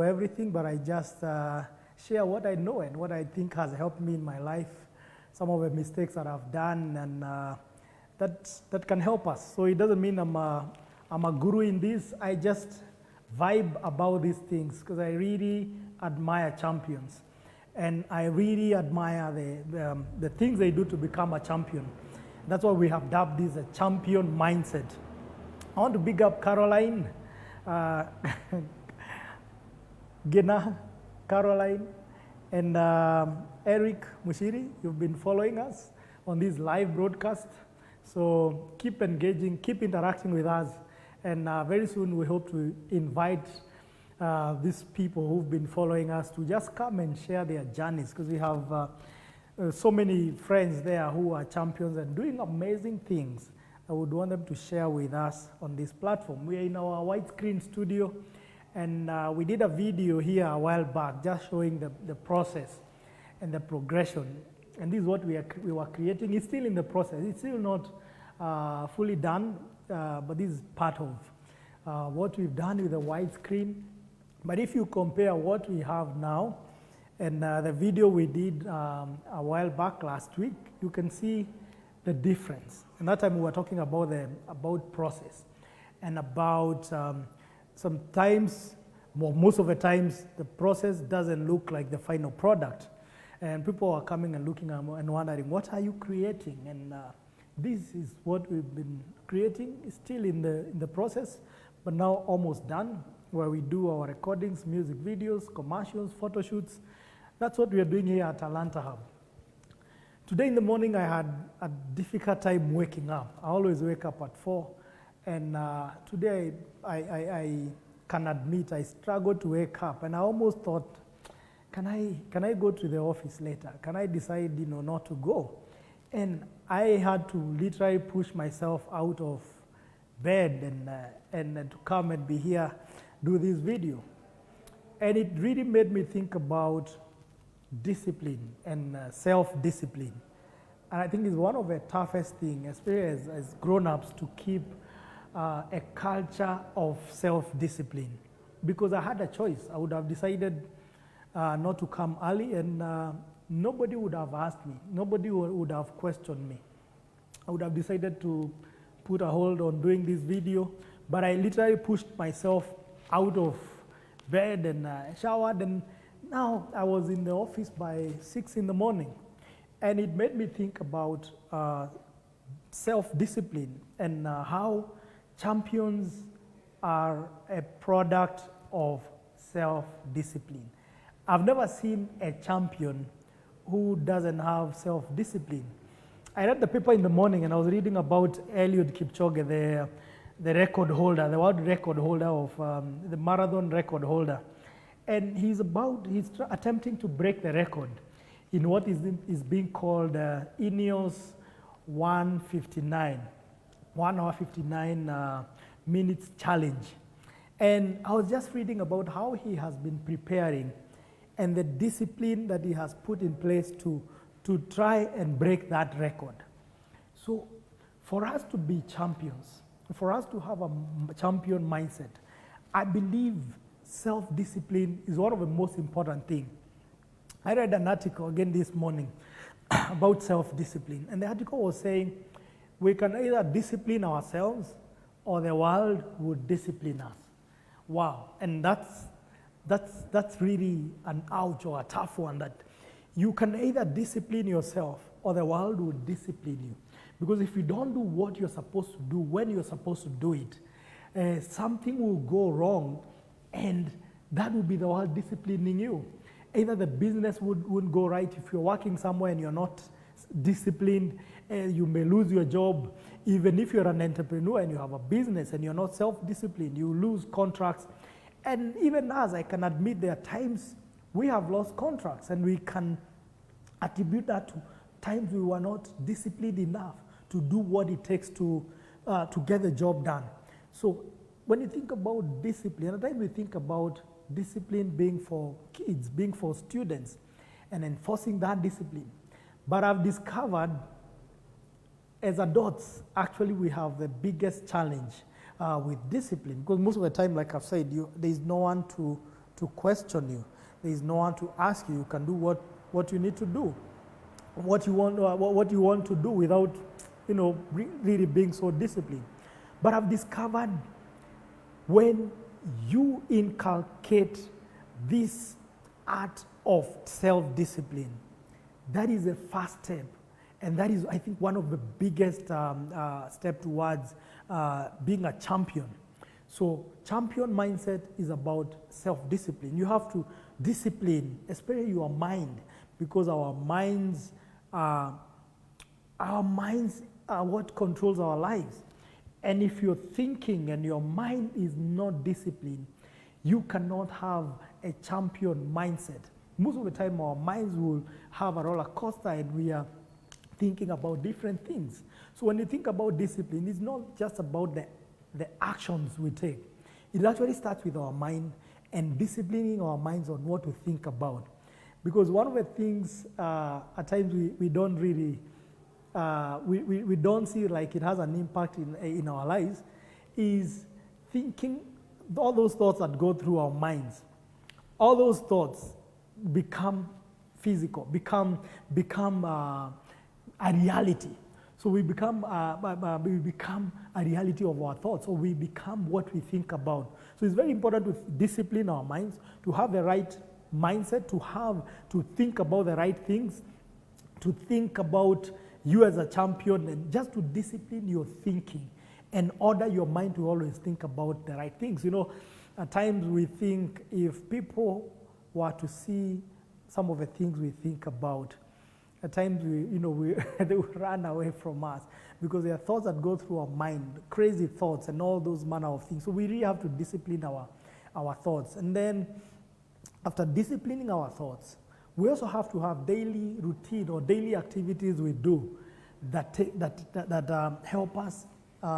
everything, but I just share what I know and what I think has helped me in my life, some of the mistakes that I've done, and that can help us. So it doesn't mean I'm a guru in this. I just vibe about these things because I really admire champions. And I really admire the things they do to become a champion. That's why we have dubbed this a champion mindset. I want to big up Caroline, Gina, Caroline, and Eric Mushiri. You've been following us on this live broadcast. So keep engaging, keep interacting with us. And very soon we hope to invite these people who've been following us to just come and share their journeys, because we have so many friends there who are champions and doing amazing things. I would want them to share with us on this platform. We are in our widescreen studio, and we did a video here a while back just showing the process and the progression. And this is what we were creating. It's still in the process. It's still not fully done, but this is part of what we've done with the widescreen. But if you compare what we have now and the video we did a while back last week, you can see the difference. And that time we were talking about process and about sometimes, well, most of the times, the process doesn't look like the final product. And people are coming and looking and wondering, what are you creating? And this is what we've been creating. It's still in the process, but now almost done, where we do our recordings, music videos, commercials, photo shoots. That's what we are doing here at Talanta Hub. Today in the morning, I had a difficult time waking up. I always wake up at 4. And today, I can admit I struggled to wake up. And I almost thought, can I go to the office later? Can I decide, not to go? And I had to literally push myself out of bed and to come and be here, do this video. And it really made me think about discipline and self-discipline. And I think it's one of the toughest things, especially as grown-ups, to keep a culture of self-discipline. Because I had a choice. I would have decided not to come early, and nobody would have asked me. Nobody would have questioned me. I would have decided to put a hold on doing this video, but I literally pushed myself out of bed and showered, and now I was in the office by 6 in the morning. And it made me think about self-discipline and how champions are a product of self-discipline. I've never seen a champion who doesn't have self-discipline. I read the paper in the morning and I was reading about Eliud Kipchoge, the record holder, the world record holder of the marathon record holder. And he's attempting to break the record in what is being called Ineos 1:59, 1 hour 59 minutes challenge. And I was just reading about how he has been preparing and the discipline that he has put in place to try and break that record. So for us to be champions, for us to have a champion mindset, I believe self-discipline is one of the most important things. I read an article again this morning about self-discipline, and the article was saying we can either discipline ourselves or the world would discipline us. Wow, and that's really an ouch or a tough one, that you can either discipline yourself or the world will discipline you. Because if you don't do what you're supposed to do when you're supposed to do it, something will go wrong, and that will be the world disciplining you. Either the business wouldn't go right. If you're working somewhere and you're not disciplined, you may lose your job. Even if you're an entrepreneur and you have a business and you're not self-disciplined, you lose contracts. And even as I can admit, there are times we have lost contracts, and we can attribute that to times we were not disciplined enough to do what it takes to get the job done. So when you think about discipline, at times we think about discipline being for kids, being for students, and enforcing that discipline. But I've discovered as adults, actually we have the biggest challenge with discipline, because most of the time, like I've said, there is no one to to question you. There is no one to ask you. You can do what you need to do, what you want to do without, really being so disciplined. But I've discovered when you inculcate this art of self-discipline, that is the first step. And that is, I think, one of the biggest steps towards being a champion. So champion mindset is about self-discipline. You have to discipline, especially your mind, because our minds are what controls our lives. And if your thinking and your mind is not disciplined, you cannot have a champion mindset. Most of the time, our minds will have a roller coaster and we are thinking about different things. So when you think about discipline, it's not just about the actions we take. It actually starts with our mind and disciplining our minds on what to think about. Because one of the things at times we don't really, we don't see like it has an impact in our lives is thinking, all those thoughts that go through our minds, all those thoughts become physical, become a reality. So we become a reality of our thoughts, or we become what we think about. So it's very important to discipline our minds, to have the right mindset, to think about the right things, to think about you as a champion, and just to discipline your thinking and order your mind to always think about the right things. At times we think if people were to see some of the things we think about, at times they will run away from us because there are thoughts that go through our mind, crazy thoughts and all those manner of things. So we really have to discipline our thoughts. And then after disciplining our thoughts, we also have to have daily routine or daily activities we do that help us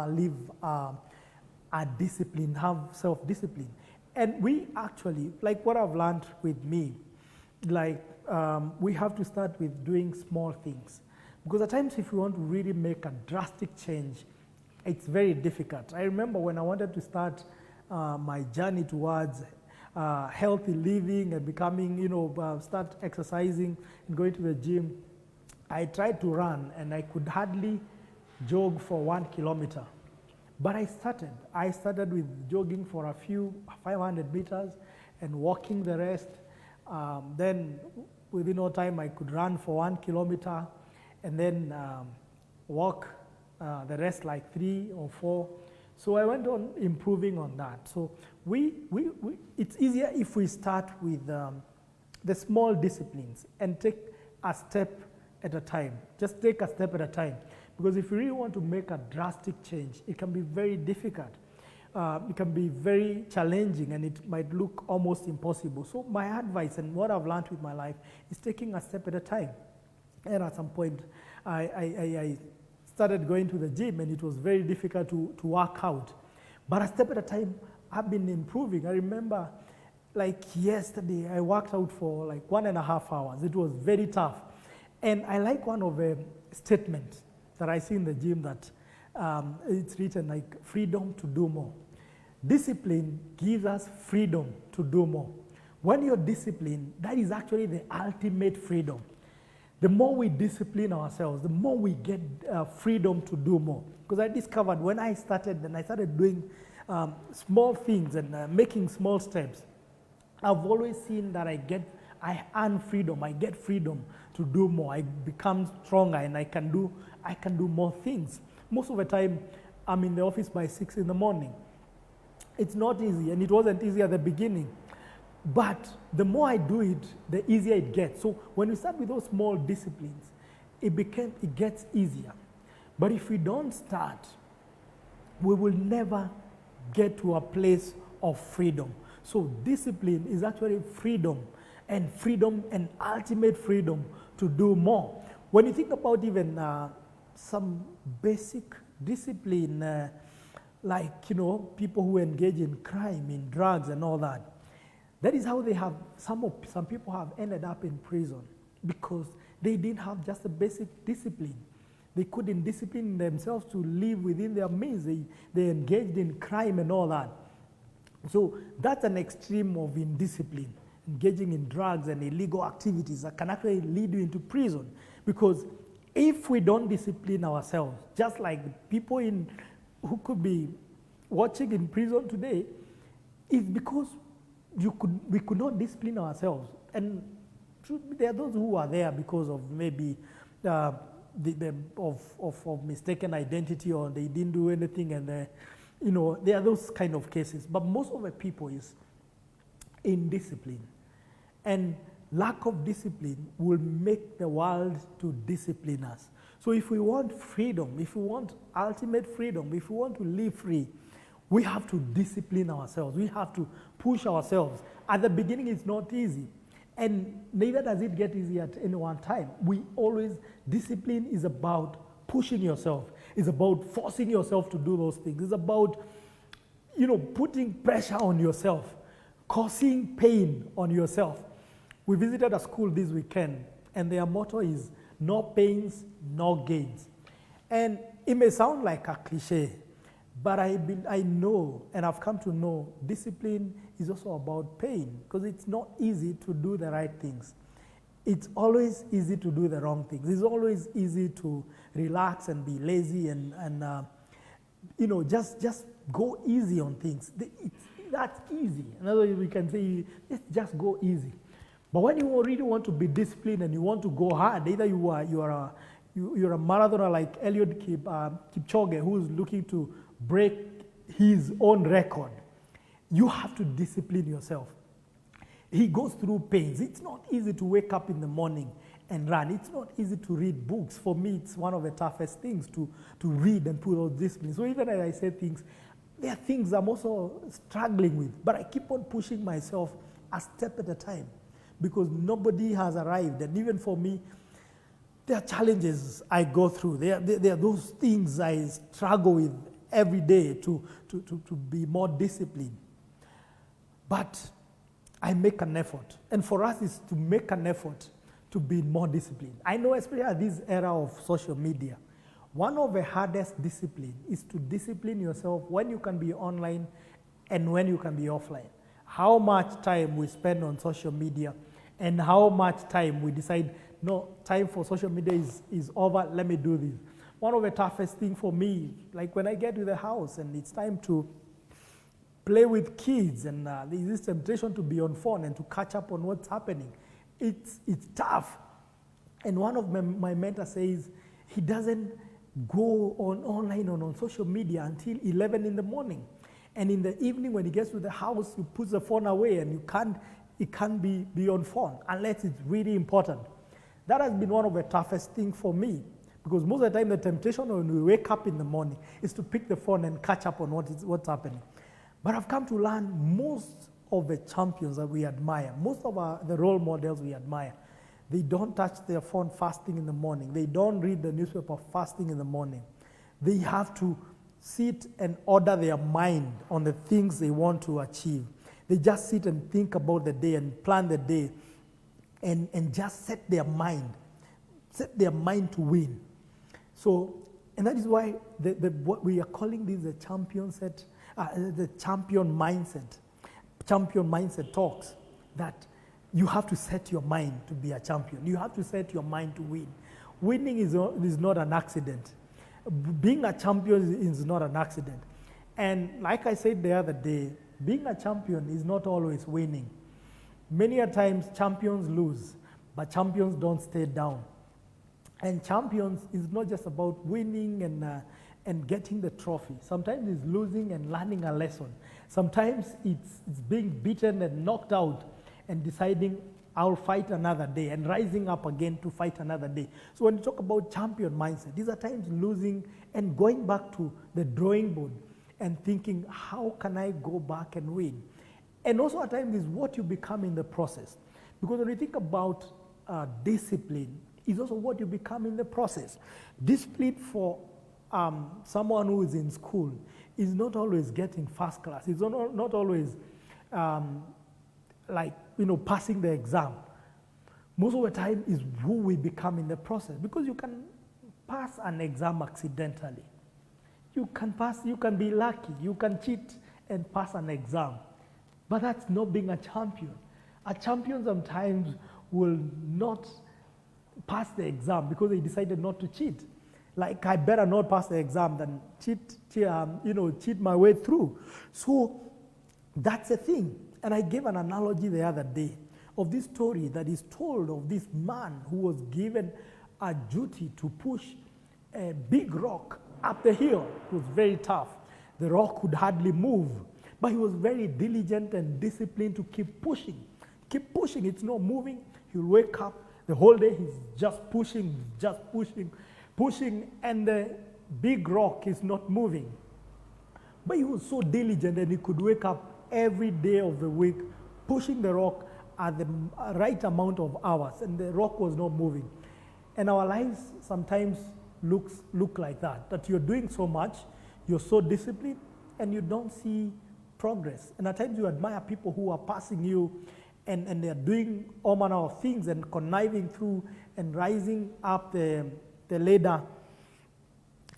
live a discipline, have self-discipline. And we actually, like what I've learned with me, we have to start with doing small things. Because at times if we want to really make a drastic change, it's very difficult. I remember when I wanted to start my journey towards healthy living and becoming, start exercising and going to the gym, I tried to run and I could hardly jog for 1 kilometer. But I started with jogging for a few 500 meters and walking the rest. Then within no time I could run for 1 kilometer and then walk the rest like 3 or 4. So I went on improving on that. So it's easier if we start with the small disciplines and take a step at a time. Just take a step at a time. Because if you really want to make a drastic change, it can be very difficult. It can be very challenging and it might look almost impossible. So my advice and what I've learned with my life is taking a step at a time. And at some point, I started going to the gym and it was very difficult to work out. But a step at a time, I've been improving. I remember like yesterday, I worked out for like 1.5 hours. It was very tough. And I like one of the statements that I see in the gym that it's written like freedom to do more. Discipline gives us freedom to do more. When you're disciplined, that is actually the ultimate freedom. The more we discipline ourselves, the more we get freedom to do more. Because I discovered when I started doing small things and making small steps, I've always seen that I earn freedom, I get freedom to do more. I become stronger and I can do more things. Most of the time, I'm in the office by 6 in the morning. It's not easy, and it wasn't easy at the beginning. But the more I do it, the easier it gets. So when we start with those small disciplines, it gets easier. But if we don't start, we will never get to a place of freedom. So discipline is actually freedom and ultimate freedom to do more. When you think about even some basic discipline, like people who engage in crime, in drugs and all that, that is how they have, some people have ended up in prison because they didn't have just a basic discipline. They couldn't discipline themselves to live within their means. They engaged in crime and all that. So that's an extreme of indiscipline. Engaging in drugs and illegal activities that can actually lead you into prison. Because if we don't discipline ourselves, just like people who could be watching in prison today, it's because we could not discipline ourselves. And there are those who are there because of maybe of mistaken identity, or they didn't do anything, and there are those kind of cases. But most of the people is indiscipline. And lack of discipline will make the world to discipline us. So if we want freedom, if we want ultimate freedom, if we want to live free, we have to discipline ourselves. We have to push ourselves. At the beginning, it's not easy. And neither does it get easy at any one time. Discipline is about pushing yourself. It's about forcing yourself to do those things. It's about, putting pressure on yourself, causing pain on yourself. We visited a school this weekend, and their motto is, no pains, no gains. And it may sound like a cliche, but I know, and I've come to know, discipline is also about pain, because it's not easy to do the right things. It's always easy to do the wrong things. It's always easy to relax and be lazy and just go easy on things. That's easy. In other words, we can say, let's just go easy. But when you really want to be disciplined and you want to go hard, either you're a marathoner like Eliud Kipchoge, who's looking to break his own record, you have to discipline yourself. He goes through pains. It's not easy to wake up in the morning and run. It's not easy to read books. For me, it's one of the toughest things to read and put out discipline. So even as I say things, there are things I'm also struggling with, but I keep on pushing myself a step at a time, because nobody has arrived. And even for me, there are challenges I go through. There are those things I struggle with every day to be more disciplined. But I make an effort. And for us, it's to make an effort to be more disciplined. I know, especially at this era of social media, one of the hardest discipline is to discipline yourself when you can be online and when you can be offline. How much time we spend on social media, and how much time we decide, no, time for social media is over, let me do this. One of the toughest things for me, like when I get to the house and it's time to play with kids, and there's this temptation to be on phone and to catch up on what's happening. It's tough. And one of my mentors says he doesn't go online or on social media until 11 in the morning. And in the evening when he gets to the house, he puts the phone away, and it can't be on phone unless it's really important. That has been one of the toughest things for me, because most of the time the temptation when we wake up in the morning is to pick the phone and catch up on what's happening. But I've come to learn most of the champions that we admire, most of the role models we admire, they don't touch their phone fasting in the morning. They don't read the newspaper fasting in the morning. They have to sit and order their mind on the things they want to achieve. They just sit and think about the day and plan the day and just set their mind to win. So, and that is why what we are calling this the champion mindset. Champion mindset talks that you have to set your mind to be a champion. You have to set your mind to win. Winning is not an accident. Being a champion is not an accident. And like I said the other day, being a champion is not always winning. Many a times champions lose, but champions don't stay down. And champions is not just about winning and getting the trophy. Sometimes it's losing and learning a lesson. Sometimes it's being beaten and knocked out and deciding I'll fight another day and rising up again to fight another day. So when you talk about champion mindset, these are times losing and going back to the drawing board and thinking, how can I go back and win? And also at times is what you become in the process. Because when you think about discipline, is also what you become in the process. Discipline for someone who is in school is not always getting first class. It's not always passing the exam. Most of the time is who we become in the process, because you can pass an exam accidentally. You can be lucky, you can cheat and pass an exam. But that's not being a champion. A champion sometimes will not pass the exam because they decided not to cheat. Like, I better not pass the exam than cheat my way through. So that's the thing. And I gave an analogy the other day of this story that is told of this man who was given a duty to push a big rock up the hill. It was very tough. The rock could hardly move, but he was very diligent and disciplined to keep pushing. Keep pushing, it's not moving. He'll wake up the whole day, he's just pushing, and the big rock is not moving. But he was so diligent and he could wake up every day of the week pushing the rock at the right amount of hours, and the rock was not moving. And our lives sometimes look like that you're doing so much, you're so disciplined, and you don't see progress. And at times you admire people who are passing you, and they're doing all manner of things and conniving through and rising up the ladder.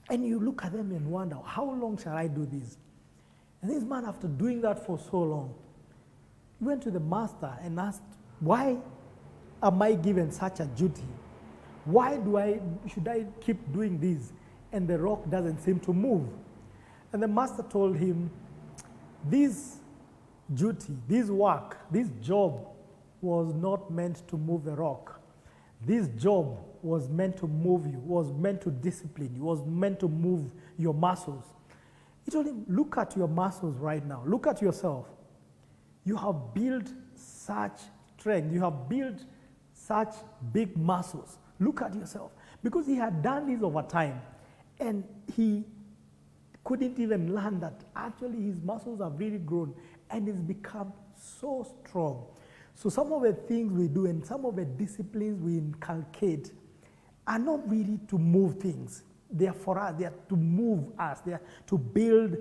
And you look at them and wonder, how long shall I do this? And this man, after doing that for so long, he went to the master and asked, why am I given such a duty? Why should I keep doing this? And the rock doesn't seem to move. And the master told him, this duty, this work, this job was not meant to move the rock. This job was meant to move you, was meant to discipline you, was meant to move your muscles. He told him, look at your muscles right now. Look at yourself. You have built such strength. You have built such big muscles. Look at yourself. Because he had done this over time, and he couldn't even learn that actually his muscles have really grown and he's become so strong. So some of the things we do and some of the disciplines we inculcate are not really to move things. They are for us. They are to move us. They are to build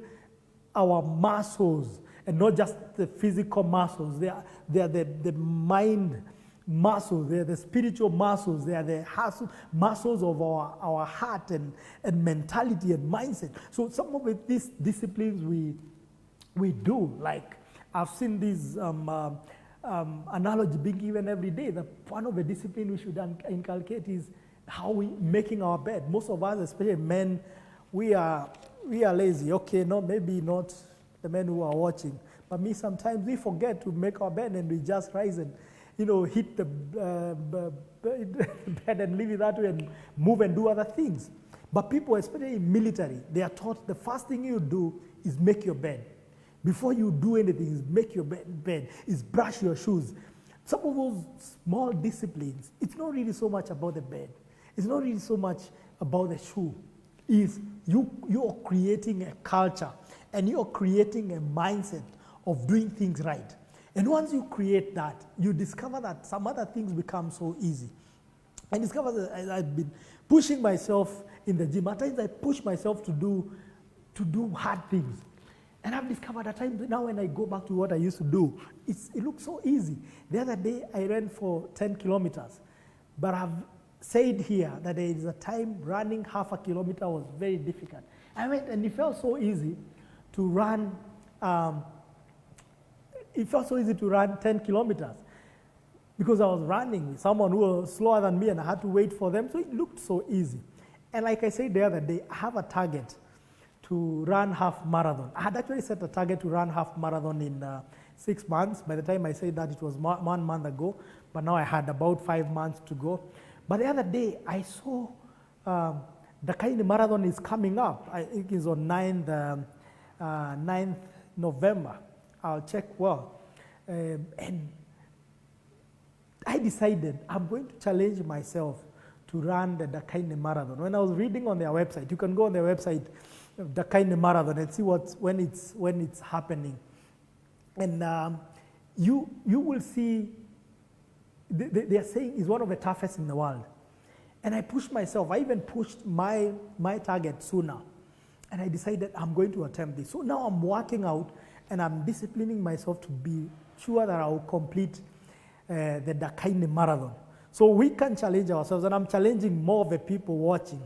our muscles, and not just the physical muscles. They are the mind muscles. They are the spiritual muscles. They are the muscles of our heart and mentality and mindset. So some of these disciplines we do, like I've seen this analogy being given every day, that one of the disciplines we should inculcate is how we making our bed. Most of us, especially men, we are lazy. Okay, no, maybe not the men who are watching, but me, sometimes we forget to make our bed and we just rise and hit the bed and leave it that way and move and do other things. But people, especially in military, they are taught the first thing you do is make your bed. Before you do anything, is make your bed, is brush your shoes. Some of those small disciplines, it's not really so much about the bed. It's not really so much about the shoe. Is you're creating a culture and you're creating a mindset of doing things right. And once you create that, you discover that some other things become so easy. I discovered that I've been pushing myself in the gym. At times I push myself to do hard things. And I've discovered at times now when I go back to what I used to do, it looks so easy. The other day I ran for 10 kilometers, but I've said here that there is a time running half a kilometer was very difficult. I went and it felt so easy to run. It felt so easy to run 10 kilometers because I was running with someone who was slower than me and I had to wait for them. So it looked so easy. And like I said the other day, I have a target to run half marathon. I had actually set a target to run half marathon in 6 months. By the time I said that, it was 1 month ago, but now I had about 5 months to go. But the other day, I saw the kind of marathon is coming up. I think it's on 9th November. I'll check well. And I decided I'm going to challenge myself to run the Dakaine Marathon. When I was reading on their website, you can go on their website, Dakaine Marathon, and see when it's happening. And you will see, they are saying it's one of the toughest in the world. And I pushed myself. I even pushed my target sooner. And I decided I'm going to attempt this. So now I'm working out and I'm disciplining myself to be sure that I will complete the Dakaine Marathon. So we can challenge ourselves, and I'm challenging more of the people watching.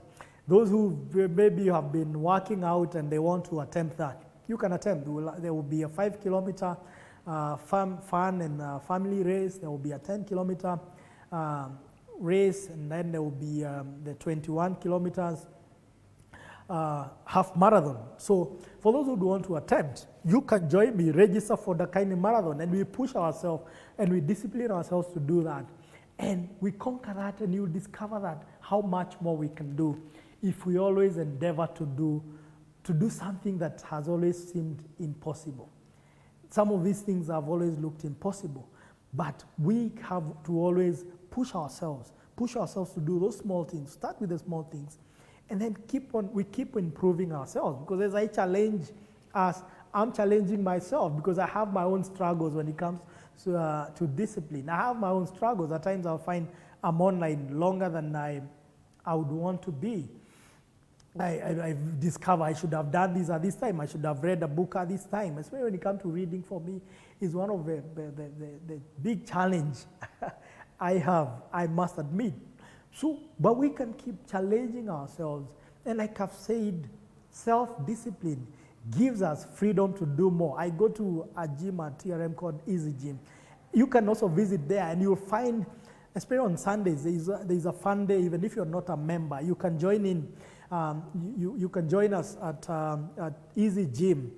Those who maybe have been working out and they want to attempt that, you can attempt. There will be a 5 kilometer fun and family race. There will be a 10-kilometer race, and then there will be the 21 kilometers half marathon. So for those who want to attempt, you can join me, register for the kind of marathon, and we push ourselves and we discipline ourselves to do that. And we conquer that, and you discover that how much more we can do if we always endeavor to do something that has always seemed impossible. Some of these things have always looked impossible, but we have to always push ourselves to do those small things. Start with the small things, and then we keep improving ourselves. Because as I challenge us, I'm challenging myself, because I have my own struggles when it comes to discipline. I have my own struggles. At times I'll find I'm online longer than I would want to be. I've discovered I should have done this at this time. I should have read a book at this time. Especially when it comes to reading, for me, is one of the big challenge I must admit. So, but we can keep challenging ourselves. And like I've said, self-discipline gives us freedom to do more. I go to a gym at TRM called Easy Gym. You can also visit there, and you'll find, especially on Sundays, there's a fun day. Even if you're not a member, you can join in. You can join us at Easy Gym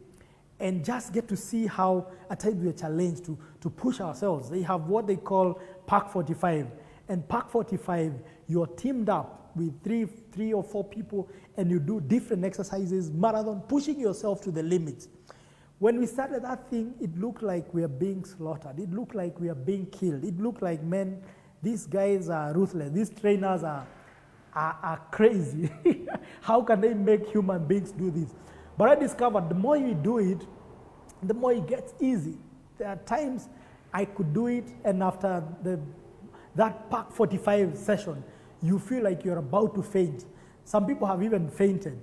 and just get to see how at times we are challenged to push ourselves. They have what they call Park 45. And Park 45, you're teamed up with three or four people, and you do different exercises, marathon, pushing yourself to the limits. When we started that thing, it looked like we are being slaughtered. It looked like we are being killed. It looked like, man, these guys are ruthless. These trainers are crazy. How can they make human beings do this? But I discovered the more you do it, the more it gets easy. There are times I could do it, and after that Park 45 session, you feel like you're about to faint. Some people have even fainted.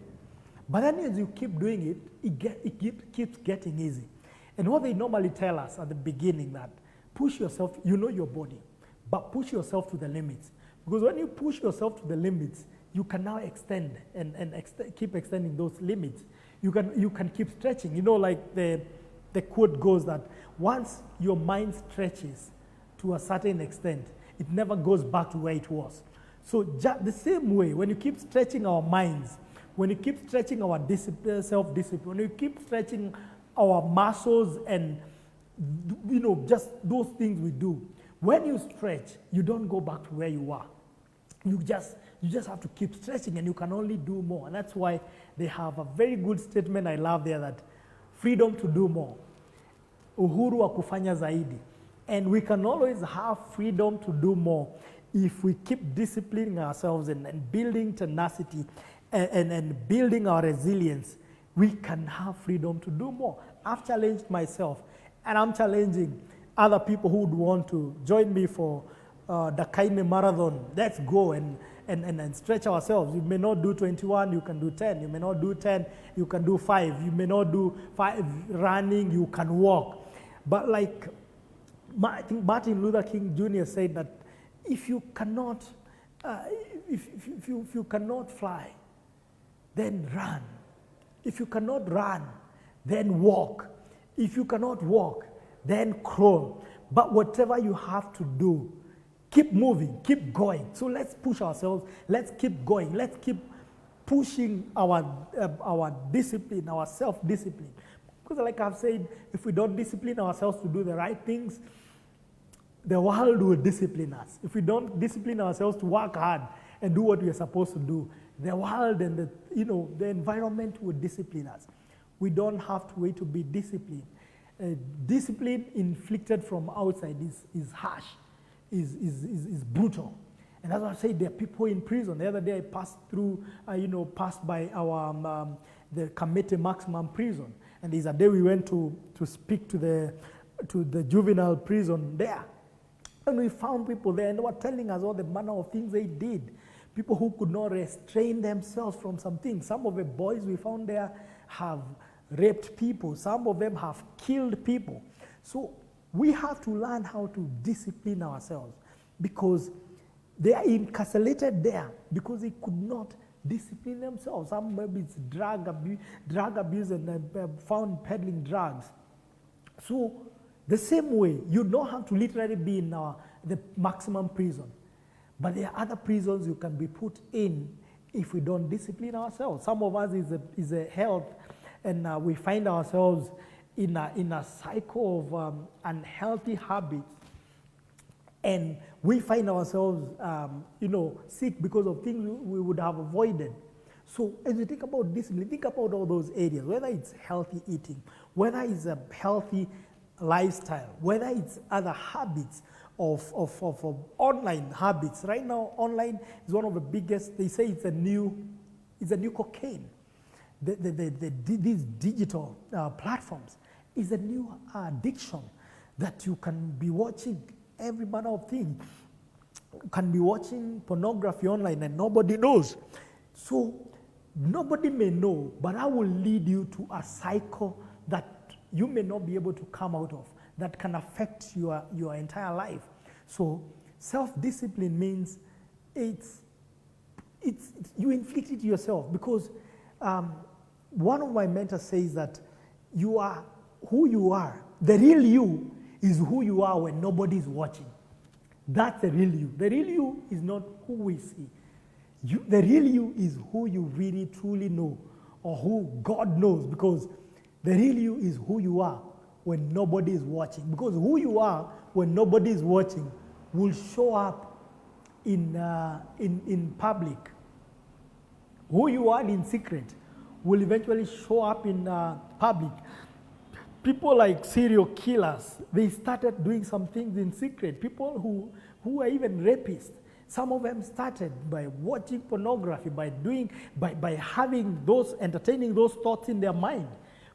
But then as you keep doing it, it keeps getting easy. And what they normally tell us at the beginning, that push yourself, you know your body, but push yourself to the limits. Because when you push yourself to the limits, you can now extend and keep extending those limits. You can keep stretching. You know, like the quote goes that once your mind stretches to a certain extent, it never goes back to where it was. So the same way, when you keep stretching our minds, when you keep stretching our self-discipline, when you keep stretching our muscles and, you know, just those things we do, when you stretch, you don't go back to where you are. You just have to keep stretching, and you can only do more. And that's why they have a very good statement I love there, that freedom to do more. Uhuru wa kufanya zaidi. And we can always have freedom to do more if we keep disciplining ourselves and building tenacity and building our resilience. We can have freedom to do more. I've challenged myself, and I'm challenging other people who would want to join me for the Kaine Marathon. Let's go and stretch ourselves. You may not do 21, you can do 10. You may not do 10, you can do 5. You may not do 5 running, you can walk. But like I think Martin Luther King Jr. said that if you cannot, if you cannot fly, then run. If you cannot run, then walk. If you cannot walk, then crawl. But whatever you have to do, keep moving, keep going. So let's push ourselves. Let's keep going. Let's keep pushing our discipline, our self-discipline. Because like I've said, if we don't discipline ourselves to do the right things, the world will discipline us. If we don't discipline ourselves to work hard and do what we are supposed to do, the world and the environment will discipline us. We don't have to wait to be disciplined. Discipline inflicted from outside is harsh, is brutal. And as I said, there are people in prison. The other day I passed through, passed by the Kamete Maximum Prison. And there's a day we went to speak to the juvenile prison there. And we found people there, and they were telling us all the manner of things they did. People who could not restrain themselves from some things. Some of the boys we found there have raped people. Some of them have killed people. So we have to learn how to discipline ourselves, because they are incarcerated there because they could not discipline themselves. Some maybe it's drug abuse and found peddling drugs. So The same way, you don't have to literally be in the maximum prison. But there are other prisons you can be put in if we don't discipline ourselves. Some of us is a health, and we find ourselves in a cycle of unhealthy habits. And we find ourselves, sick because of things we would have avoided. So as you think about discipline, think about all those areas, whether it's healthy eating, whether it's a healthy lifestyle, whether it's other habits of online habits. Right now, online is one of the biggest. They say it's a new cocaine. These digital platforms is a new addiction that you can be watching every manner of thing. You can be watching pornography online and nobody knows. So nobody may know, but I will lead you to a cycle that you may not be able to come out of, that can affect your entire life. So self-discipline means it's you inflict it yourself, because one of my mentors says that you are who you are. The real you is who you are when nobody's watching. That's the real you. The real you is not who we see. The real you is who you really truly know, or who God knows, because the real you is who you are when nobody is watching. Because who you are when nobody is watching will show up in public. Who you are in secret will eventually show up in public. People like serial killers, they started doing some things in secret. People who are even rapists, some of them started by watching pornography, by entertaining those thoughts in their mind.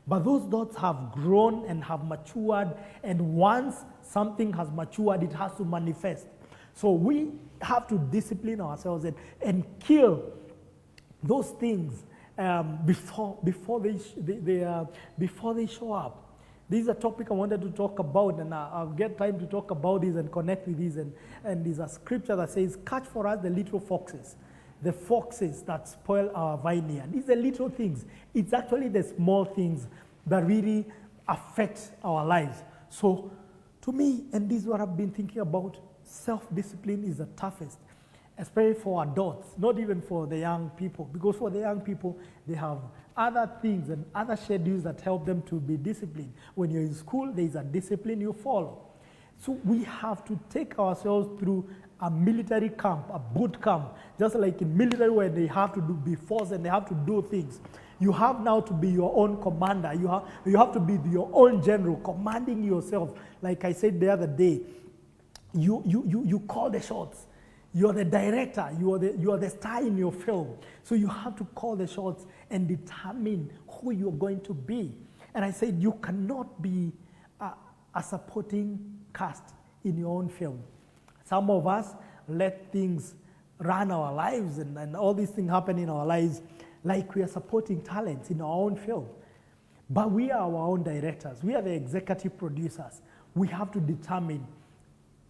But those thoughts have grown and have matured, and once something has matured, it has to manifest. So we have to discipline ourselves and kill those things before they show up. This is a topic I wanted to talk about, and I'll get time to talk about this and connect with this. And there's a scripture that says, "Catch for us the little foxes, the foxes that spoil our vineyard." These are little things. It's actually the small things that really affect our lives. So to me, and this is what I've been thinking about, self-discipline is the toughest, especially for adults, not even for the young people. Because for the young people, they have other things and other schedules that help them to be disciplined. When you're in school, there's a discipline you follow. So we have to take ourselves through a military camp, a boot camp, just like in military where they have to be forced and they have to do things. You have now to be your own commander. You have to be your own general, commanding yourself. Like I said the other day, you call the shots. You're the director. You are the star in your film. So you have to call the shots and determine who you're going to be. And I said you cannot be a supporting cast in your own film. Some of us let things run our lives and all these things happen in our lives like we are supporting talents in our own film. But we are our own directors. We are the executive producers. We have to determine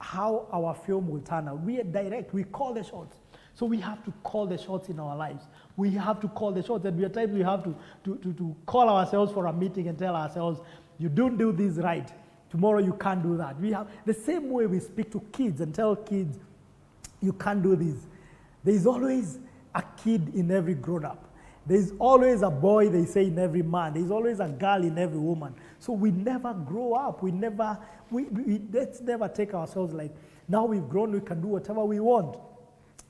how our film will turn out. We are direct. We call the shots. So we have to call the shots in our lives. We have to call the shots. And at times we have to call ourselves for a meeting and tell ourselves, you don't do this right. Tomorrow you can't do that. We have the same way we speak to kids and tell kids, you can't do this. There's always a kid in every grown-up. There's always a boy, they say, in every man. There's always a girl in every woman. So we never grow up. Let's never take ourselves like, now we've grown, we can do whatever we want.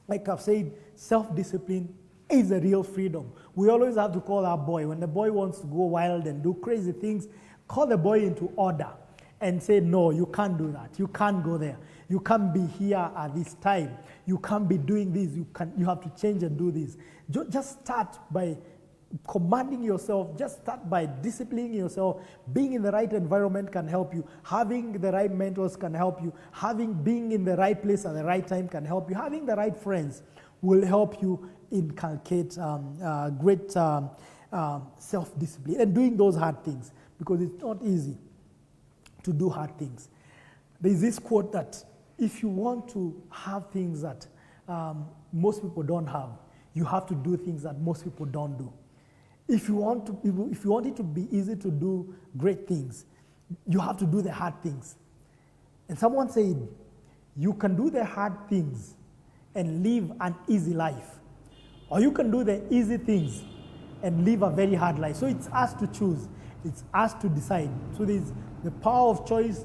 Like I've said, self-discipline is a real freedom. We always have to call our boy. When the boy wants to go wild and do crazy things, call the boy into order and say, no, you can't do that. You can't go there. You can't be here at this time. You can't be doing this. You have to change and do this. Just start by commanding yourself. Just start by disciplining yourself. Being in the right environment can help you. Having the right mentors can help you. Being in the right place at the right time can help you. Having the right friends will help you inculcate great self-discipline and doing those hard things, because it's not easy to do hard things. There's this quote that if you want to have things that most people don't have, you have to do things that most people don't do. If you want it to be easy to do great things, you have to do the hard things. And someone said, you can do the hard things and live an easy life, or you can do the easy things and live a very hard life. So it's us to choose. It's us to decide. So there's the power of choice,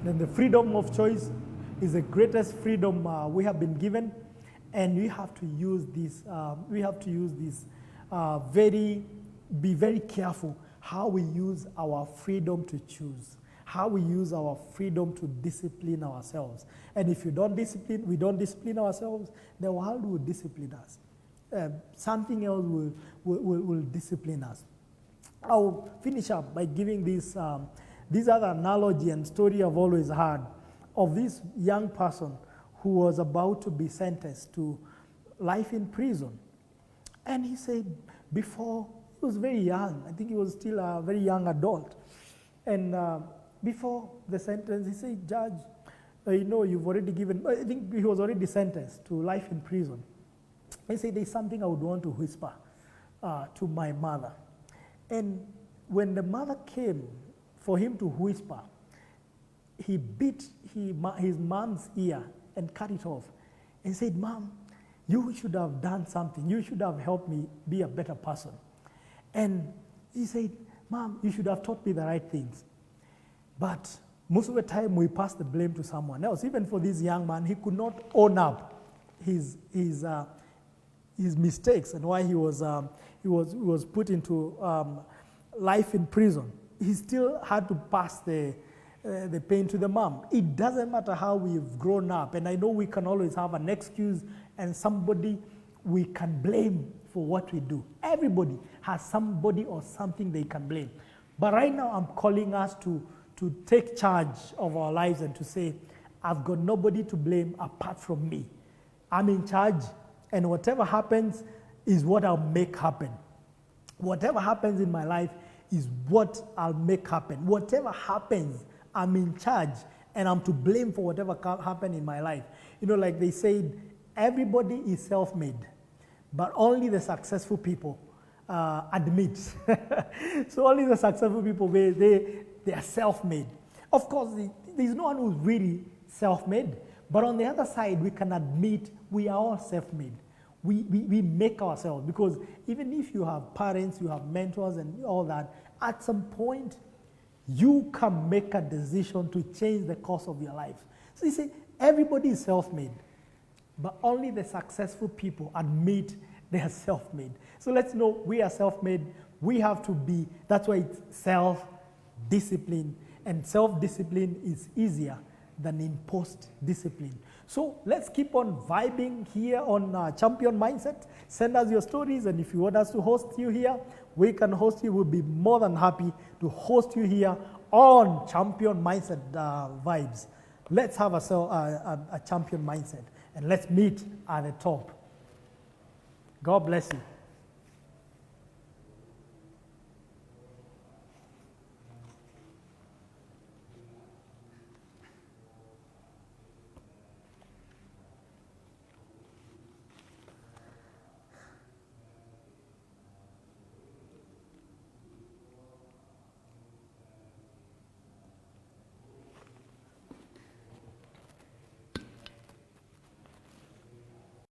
and the freedom of choice is the greatest freedom we have been given, and we have to use this. Be very careful how we use our freedom to choose, how we use our freedom to discipline ourselves. And if we don't discipline ourselves, the world will discipline us. Something else will discipline us. I'll finish up by giving this other analogy and story I've always heard of this young person who was about to be sentenced to life in prison. And he said before, he was very young, I think he was still a very young adult. And before the sentence, he said, Judge, you've already given, I think he was already sentenced to life in prison. He said, there's something I would want to whisper to my mother. And when the mother came for him to whisper, he bit his mom's ear and cut it off and said, Mom, you should have done something. You should have helped me be a better person. And he said, Mom, you should have taught me the right things. But most of the time we pass the blame to someone else. Even for this young man, he could not own up his mistakes and why he was put into life in prison. He still had to pass the pain to the mom. It doesn't matter how we've grown up, and I know we can always have an excuse and somebody we can blame for what we do. Everybody has somebody or something they can blame. But right now I'm calling us to take charge of our lives and to say, I've got nobody to blame apart from me. I'm in charge, and whatever happens is what I'll make happen. Whatever happens in my life is what I'll make happen. Whatever happens, I'm in charge, and I'm to blame for whatever happened in my life. Like they said, everybody is self-made, but only the successful people admit. So only the successful people, they are self-made. Of course, there's no one who's really self-made, but on the other side, we can admit we are all self-made. We make ourselves, because even if you have parents, you have mentors and all that, at some point, you can make a decision to change the course of your life. So you see, everybody is self-made, but only the successful people admit they are self-made. So let's know we are self-made. We have to be, that's why it's self-discipline, and self-discipline is easier than imposed discipline. So let's keep on vibing here on Champion Mindset. Send us your stories, and if you want us to host you here, we can host you. We'll be more than happy to host you here on Champion Mindset vibes. Let's have a champion mindset, and let's meet at the top. God bless you.